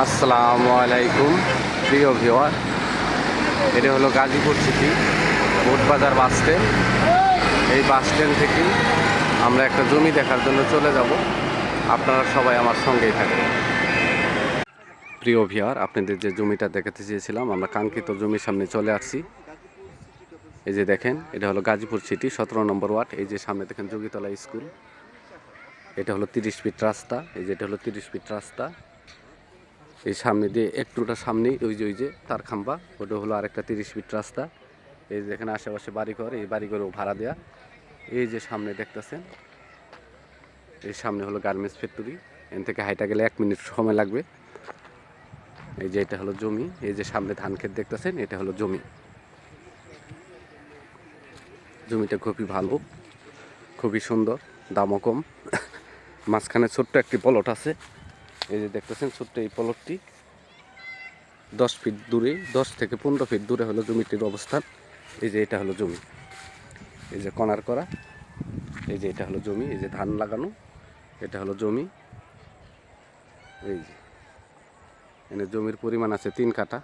আসসালামু আলাইকুম প্রিয় ভিউয়ার, এটা হলো Gazipur city Botbazar bus stand. এই বাস স্ট্যান্ড থেকেই আমরা একটা জমি দেখার জন্য চলে যাব। আপনারা সবাই আমার সঙ্গেই থাকবেন। প্রিয় ভিউয়ার, আপনাদের যে জমিটা দেখাতে চেয়েছিলাম, আমরা কাঙ্ক্ষিত জমির সামনে চলে আসছি। এই যে দেখেন, এটা হলো গাজীপুর সিটি 17 নম্বর ওয়ার্ড। এই যে সামনে দেখেন যোগীতলা স্কুল। এটা হলো 30 ফিট রাস্তা। এই যে এটা হলো 30 ফিট রাস্তা। এই সামনে দিয়ে একটুটা সামনেই ওই যে তার খাম্বা, ওটা হলো আরেকটা 30 ফিট রাস্তা। এই যে এখানে আশেপাশে বাড়িঘর, এই বাড়িঘরও ভাড়া দেয়া। এই যে সামনে দেখতেছেন, এই সামনে হলো গার্মেন্টস ফ্যাক্টরি। এখান থেকে হাইটা গেলে 1 মিনিট সময় লাগবে। এই যে এটা হলো জমি। এই যে সামনে ধান ক্ষেত দেখতেছেন, এটা হলো জমি। জমিটা খুবই ভালো, খুবই সুন্দর, দামও কম। মাঝখানে ছোট্ট একটি প্লট আছে। এই যে দেখতেছেন ছোট্ট এই প্লটটি 10 ফিট দূরে, 10 থেকে 15 ফিট দূরে হলো জমিটির অবস্থান। এই যে এটা হলো জমি, এই যে কর্নার করা। এই যে এটা হলো জমি, এই যে ধান লাগানো, এটা হলো জমি। এই যে এখানে জমির পরিমাণ আছে 3 কাঠা,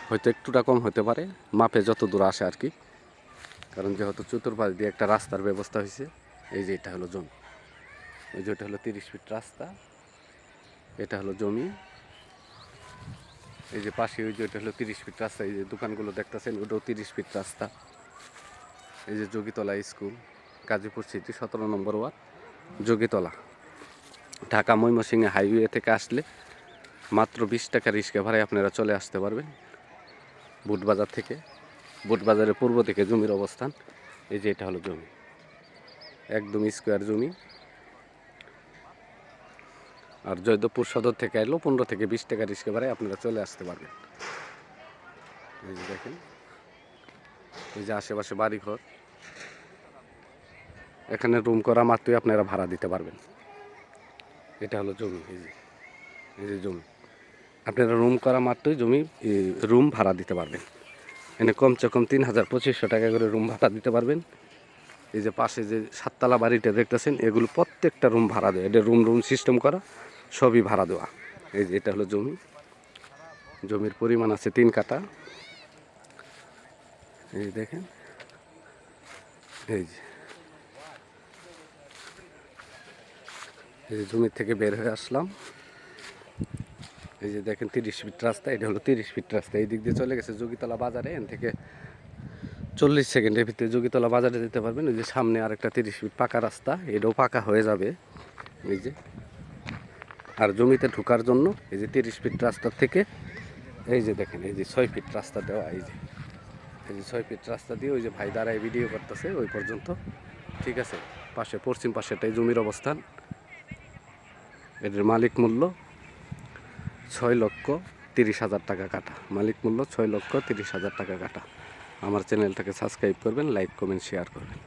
হয়তো একটুটা কম হতে পারে, মাপে যত দূর আসে আর কি, কারণ যেহেতু চতুর্পাশ দিয়ে একটা রাস্তার ব্যবস্থা হয়েছে। এই যে এটা হলো জমি। এই যে এটা হলো 30 ফিট রাস্তা, এটা হলো জমি। এই যে পাশে ওই যে এটা হলো 30 ফিট রাস্তা। এই যে দোকানগুলো দেখতেছেন, ওটাও 30 ফিট রাস্তা। এই যে যোগীতলা স্কুল, গাজীপুর সিটি 17 নম্বর ওয়ার্ড, যোগীতলা। ঢাকা ময়মনসিংহ হাইওয়ে থেকে আসলে মাত্র 20 টাকা রিক্সা ভাড়ায় আপনারা চলে আসতে পারবেন বোটবাজার থেকে। বোটবাজারের পূর্ব থেকে জমির অবস্থান। এই যে এটা হলো জমি, একদম স্কোয়ার জমি। আর জয়দেবপুর সদর থেকে এলো 15 থেকে 20 টাকা রিক্সা ভাড়ায় আপনারা চলে আসতে পারবেন। এই যে দেখেন, এই যে আশেপাশে বাড়িঘর। এখানে রুম করা মাত্রই আপনারা ভাড়া দিতে পারবেন। এটা হলো জমি। এই যে জমি, আপনারা রুম করা মাত্রই রুম ভাড়া দিতে পারবেন। এখানে কমসে কম 3,2500 টাকা করে রুম ভাড়া দিতে পারবেন। এই যে পাশে যে 7তলা বাড়িটা দেখতেছেন, এগুলো প্রত্যেকটা রুম ভাড়া দেওয়া। এটা রুম সিস্টেম করা, সবই ভাড়া দেওয়া। এই যে এটা হলো জমি। জমির পরিমাণ আছে 3 কাঠা। এই দেখেন, এই যে জমির থেকে বের হয়ে আসলাম। এই যে দেখেন 30 ফিট রাস্তা, এটা হলো 30 ফিট রাস্তা। এই দিক দিয়ে চলে গেছে যোগীতলা বাজারে। এখান থেকে 40 সেকেন্ডের ভিতরে যোগীতলা বাজারে যেতে পারবেন। ওই যে সামনে আরেকটা 30 ফিট পাকা রাস্তা, এটাও পাকা হয়ে যাবে। এই যে আর জমিতে ঢোকার জন্য এই যে 30 ফিট রাস্তার থেকে এই যে দেখেন, এই যে 6 ফিট রাস্তা দেওয়া। এই যে 6 ফিট রাস্তা দিয়ে ওই যে ভাই দাঁড়ায় ভিডিও করতেছে ওই পর্যন্ত, ঠিক আছে। পাশে পশ্চিম পাশেটাই জমির অবস্থান। এটার মালিক মূল্য 6,30,000 টাকা কাটা। মালিক মূল্য 6,30,000 টাকা কাটা। আমার চ্যানেলটাকে সাবস্ক্রাইব করবেন, লাইক কমেন্ট শেয়ার করবেন।